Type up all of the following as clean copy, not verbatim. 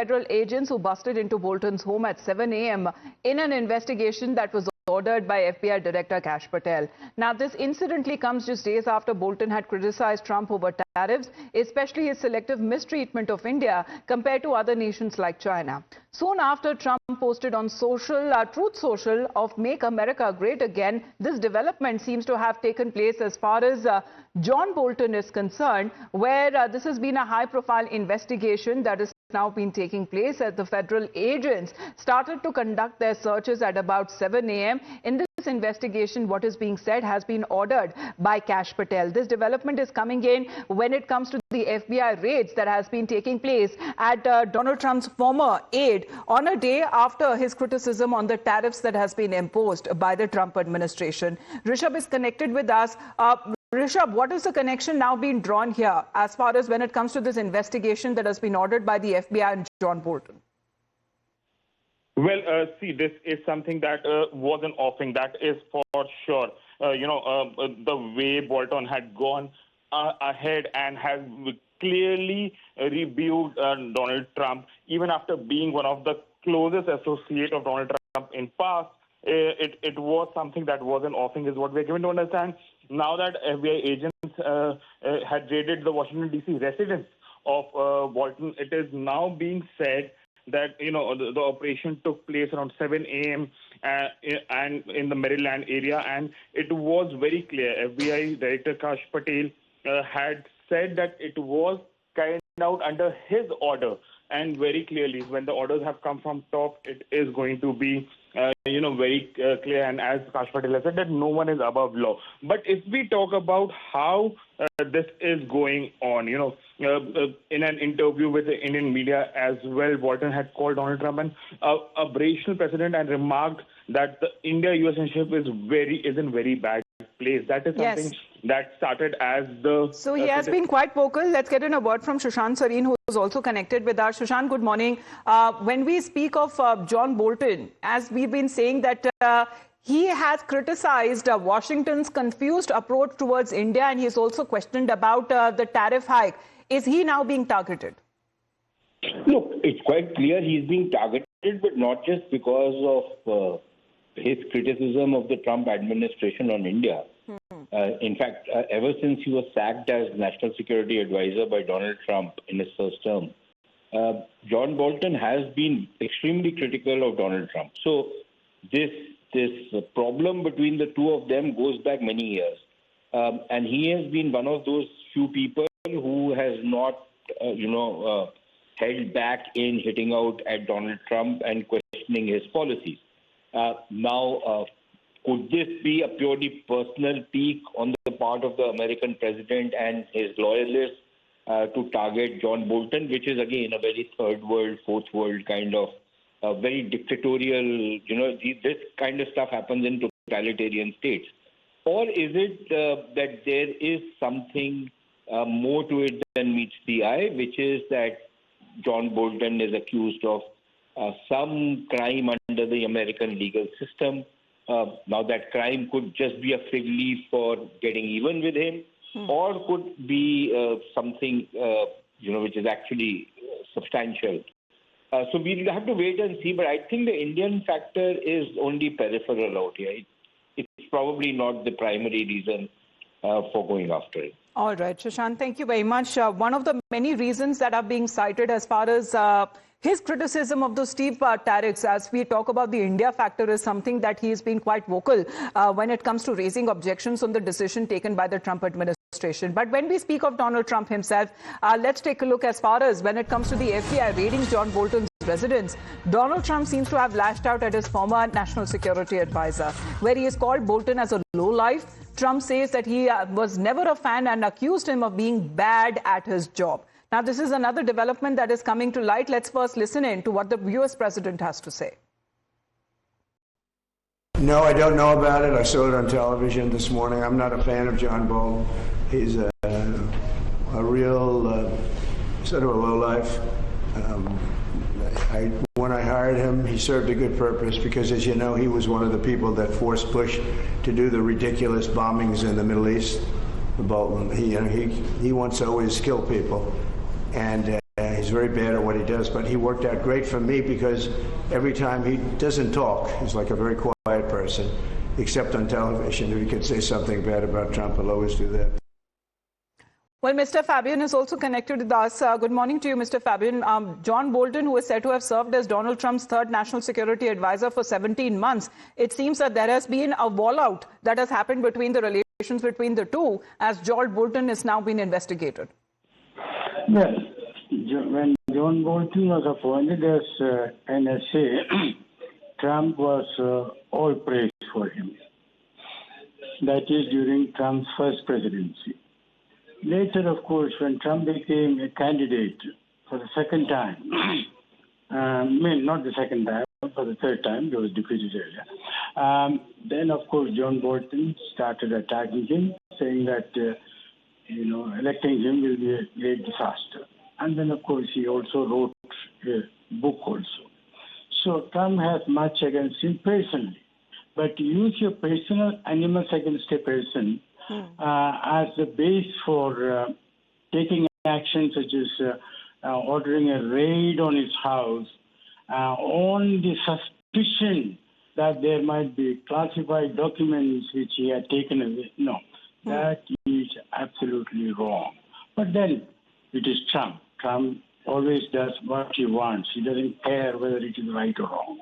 federal agents who busted into Bolton's home at 7 a.m. in an investigation that was ordered by FBI Director Kash Patel. Now, this incidentally comes just days after Bolton had criticized Trump over tariffs, especially his selective mistreatment of India compared to other nations like China. Soon after, Trump posted on Truth Social of Make America Great Again. This development seems to have taken place as far as John Bolton is concerned, where this has been a high-profile investigation that has now been taking place as the federal agents started to conduct their searches at about 7 a.m. In this investigation, what is being said has been ordered by Kash Patel. This development is coming in when it comes to the FBI raids that has been taking place at Donald Trump's former aide on a day after his criticism on the tariffs that has been imposed by the Trump administration. Rishabh is connected with us. Rishabh, what is the connection now being drawn here as far as when it comes to this investigation that has been ordered by the FBI and John Bolton? Well, see, this is something that was an offing, that is for sure. The way Bolton had gone ahead and has clearly rebuked Donald Trump, even after being one of the closest associates of Donald Trump in past. It was something that was an offing, is what we're given to understand. Now that FBI agents had raided the Washington, D.C. residence of Bolton, it is now being said that, the operation took place around 7 a.m. And in the Maryland area. And it was very clear. FBI Director Kash Patel had said that it was carried out under his order. And very clearly, when the orders have come from top, it is going to be very clear. And as Kash Patel has said, that no one is above law. But if we talk about how this is going on, in an interview with the Indian media as well, Bolton had called Donald Trump an aberrational president and remarked that the India-US relationship is in very bad place. That is something that started as the... So he has been quite vocal. Let's get in a word from Sushant Sareen, who is also connected with us. Sushant, good morning. When we speak of John Bolton, as we've been saying that he has criticized Washington's confused approach towards India, and he's also questioned about the tariff hike. Is he now being targeted? Look, it's quite clear he's being targeted, but not just because of his criticism of the Trump administration on India. In fact, ever since he was sacked as National Security Advisor by Donald Trump in his first term, John Bolton has been extremely critical of Donald Trump. So this problem between the two of them goes back many years. And he has been one of those few people who has not, held back in hitting out at Donald Trump and questioning his policies. Now, could this be a purely personal pique on the part of the American president and his loyalists to target John Bolton, which is, again, a very third world, fourth world kind of very dictatorial, this kind of stuff happens in totalitarian states? Or is it that there is something more to it than meets the eye, which is that John Bolton is accused of some crime under the American legal system? Now, that crime could just be a fig leaf for getting even with him, or could be something, which is actually substantial. So we'll have to wait and see. But I think the Indian factor is only peripheral out here. It's probably not the primary reason for going after it. All right, Sushant, thank you very much. One of the many reasons that are being cited as far as his criticism of those steep tariffs, as we talk about the India factor, is something that he has been quite vocal when it comes to raising objections on the decision taken by the Trump administration. But when we speak of Donald Trump himself, let's take a look as far as when it comes to the FBI raiding John Bolton's residence. Donald Trump seems to have lashed out at his former national security advisor, where he has called Bolton as a lowlife. Trump says that he was never a fan and accused him of being bad at his job. Now, this is another development that is coming to light. Let's first listen in to what the US president has to say. No, I don't know about it. I saw it on television this morning. I'm not a fan of John Bolton. He's a real sort of a lowlife. When I hired him, he served a good purpose because, as you know, he was one of the people that forced Bush to do the ridiculous bombings in the Middle East. Bolton, he wants to always kill people, and he's he's very bad at what he does, but he worked out great for me because every time he doesn't talk, he's like a very quiet person, except on television. If he can say something bad about Trump, he'll always do that. Well, Mr. Fabian is also connected with us. Good morning to you, Mr. Fabian. John Bolton, who is said to have served as Donald Trump's third national security advisor for 17 months, it seems that there has been a fallout that has happened between the relations between the two, as John Bolton is now being investigated. Well, when John Bolton was appointed as NSA, Trump was all praise for him. That is during Trump's first presidency. Later, of course, when Trump became a candidate for the second time, not the second time, for the third time, he was defeated earlier. Then, of course, John Bolton started attacking him, saying that, electing him will be a great disaster. And then, of course, he also wrote a book also. So Trump has much against him personally. But to use your personal animus against a person as the base for taking action such as ordering a raid on his house on the suspicion that there might be classified documents which he had taken away. No, that is absolutely wrong. But then it is Trump. Trump always does what he wants. He doesn't care whether it is right or wrong.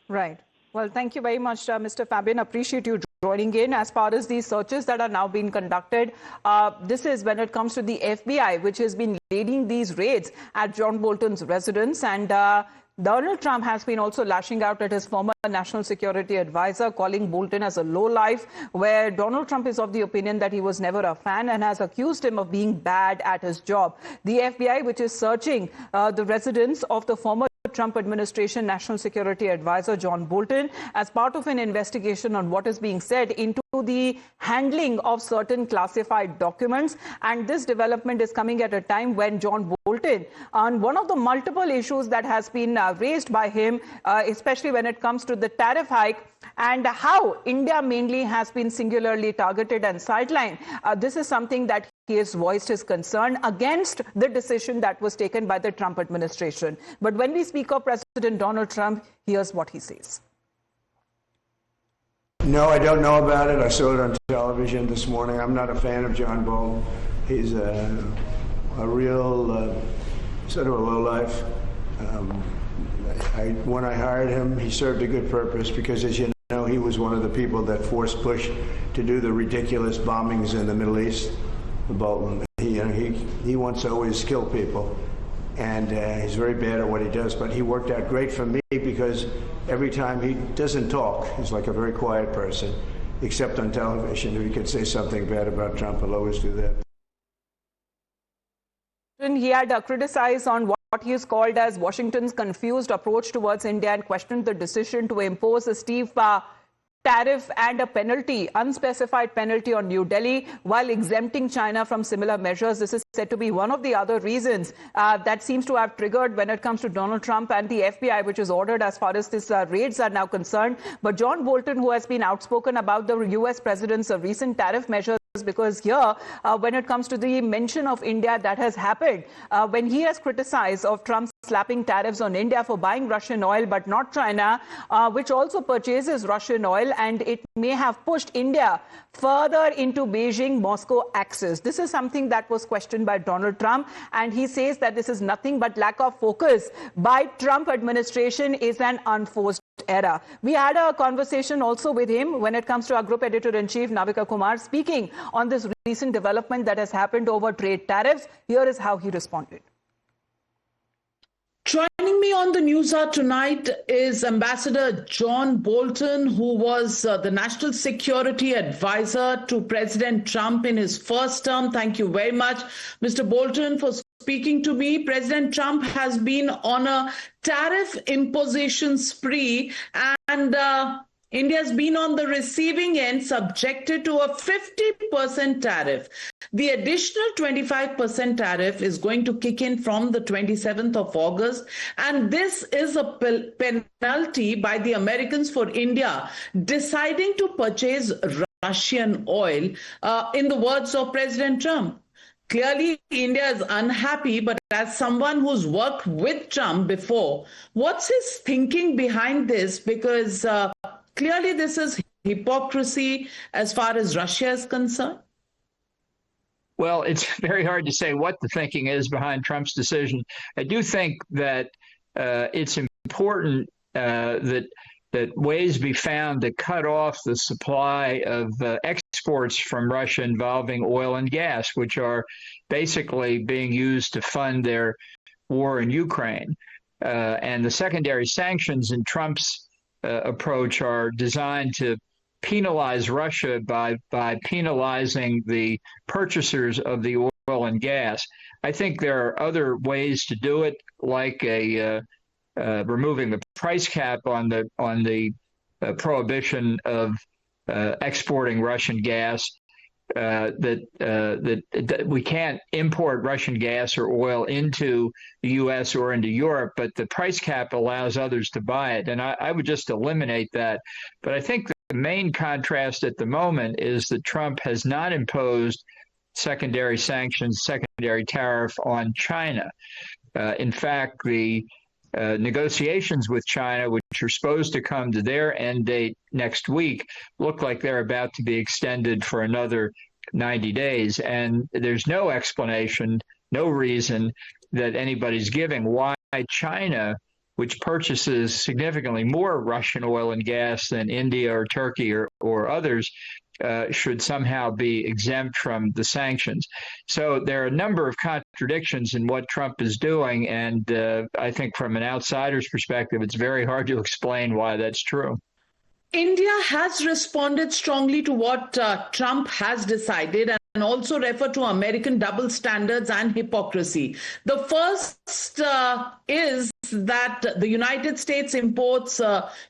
Right. Well, thank you very much, Mr. Fabian. Appreciate you joining in. As far as these searches that are now being conducted, this is when it comes to the FBI, which has been leading these raids at John Bolton's residence. And Donald Trump has been also lashing out at his former national security advisor, calling Bolton as a lowlife, where Donald Trump is of the opinion that he was never a fan and has accused him of being bad at his job. The FBI, which is searching the residence of the former Trump administration national security advisor John Bolton as part of an investigation on what is being said into the handling of certain classified documents. And this development is coming at a time when John Bolton, on one of the multiple issues that has been raised by him, especially when it comes to the tariff hike and how India mainly has been singularly targeted and sidelined. This is something that he has voiced his concern against the decision that was taken by the Trump administration. But when we speak of President Donald Trump, here's what he says. No, I don't know about it. I saw it on television this morning. I'm not a fan of John Bolton. He's a real sort of a lowlife. When I hired him, he served a good purpose because, as you know, he was one of the people that forced Bush to do the ridiculous bombings in the Middle East. Bolton, he wants to always kill people, and he's very bad at what he does, but he worked out great for me because every time he doesn't talk, he's like a very quiet person, except on television. If he could say something bad about Trump, he'll always do that. He had criticized on what he has called as Washington's confused approach towards India and questioned the decision to impose a steep tariff and a penalty, unspecified penalty on New Delhi, while exempting China from similar measures. This is said to be one of the other reasons that seems to have triggered when it comes to Donald Trump and the FBI, which is ordered as far as these raids are now concerned. But John Bolton, who has been outspoken about the U.S. president's recent tariff measures, because here, when it comes to the mention of India that has happened, when he has criticized of Trump slapping tariffs on India for buying Russian oil, but not China, which also purchases Russian oil, and it may have pushed India further into Beijing-Moscow axis. This is something that was questioned by Donald Trump, and he says that this is nothing but lack of focus by Trump administration is an unforced error. We had a conversation also with him when it comes to our group editor-in-chief, Navika Kumar, speaking on this recent development that has happened over trade tariffs. Here is how he responded. Joining me on the news hour tonight is Ambassador John Bolton, who was the National Security Advisor to President Trump in his first term. Thank you very much, Mr. Bolton, for speaking to me. President Trump has been on a tariff imposition spree, and India's been on the receiving end, subjected to a 50% tariff. The additional 25% tariff is going to kick in from the 27th of August. And this is a penalty by the Americans for India deciding to purchase Russian oil, in the words of President Trump. Clearly, India is unhappy, but as someone who's worked with Trump before, what's his thinking behind this? Because clearly this is hypocrisy as far as Russia is concerned. Well, it's very hard to say what the thinking is behind Trump's decision. I do think that it's important that ways be found to cut off the supply of exports from Russia involving oil and gas, which are basically being used to fund their war in Ukraine. And the secondary sanctions in Trump's approach are designed to penalize Russia by penalizing the purchasers of the oil and gas. I think there are other ways to do it, like removing the price cap on the prohibition of exporting Russian gas. That we can't import Russian gas or oil into the U.S. or into Europe, but the price cap allows others to buy it, and I would just eliminate that. But I think the main contrast at the moment is that Trump has not imposed secondary sanctions, secondary tariff on China. In fact, the negotiations with China, which are supposed to come to their end date next week, look like they're about to be extended for another 90 days. And there's no explanation, no reason that anybody's giving why China, which purchases significantly more Russian oil and gas than India or Turkey or others, should somehow be exempt from the sanctions. So there are a number of contradictions in what Trump is doing, and I think from an outsider's perspective, it's very hard to explain why that's true. India has responded strongly to what Trump has decided and also referred to American double standards and hypocrisy. The first is that the United States imports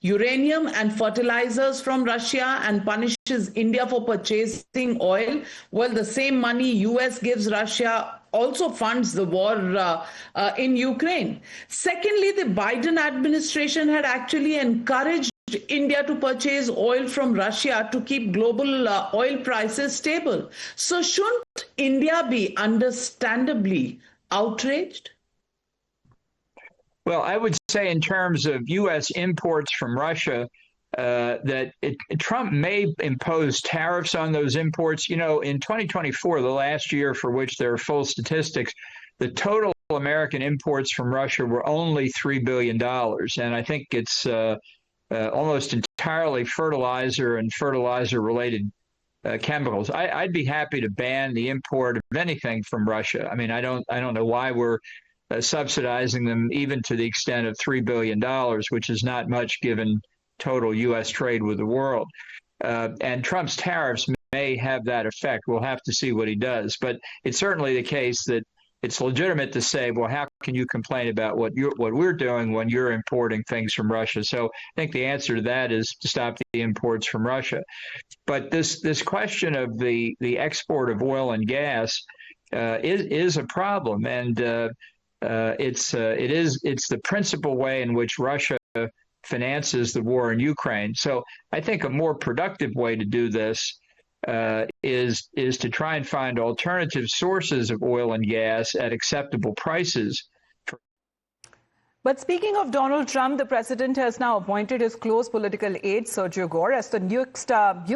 uranium and fertilizers from Russia and punishes India for purchasing oil, while the same money US gives Russia also funds the war in Ukraine. Secondly, the Biden administration had actually encouraged India to purchase oil from Russia to keep global oil prices stable. So shouldn't India be understandably outraged? Well, I would say in terms of U.S. imports from Russia, that Trump may impose tariffs on those imports. You know, in 2024, the last year for which there are full statistics, the total American imports from Russia were only $3 billion. And I think it's almost entirely fertilizer and fertilizer-related chemicals. I'd be happy to ban the import of anything from Russia. I mean, I don't know why we're subsidizing them even to the extent of $3 billion, which is not much given total U.S. trade with the world. And Trump's tariffs may have that effect. We'll have to see what he does. But it's certainly the case that it's legitimate to say, well, how can you complain about what we're doing when you're importing things from Russia? So I think the answer to that is to stop the imports from Russia. But this question of the export of oil and gas is a problem, and it's the principal way in which Russia finances the war in Ukraine. So I think a more productive way to do this is to try and find alternative sources of oil and gas at acceptable prices. But speaking of Donald Trump, the president has now appointed his close political aide, Sergio Goras, the next U.S.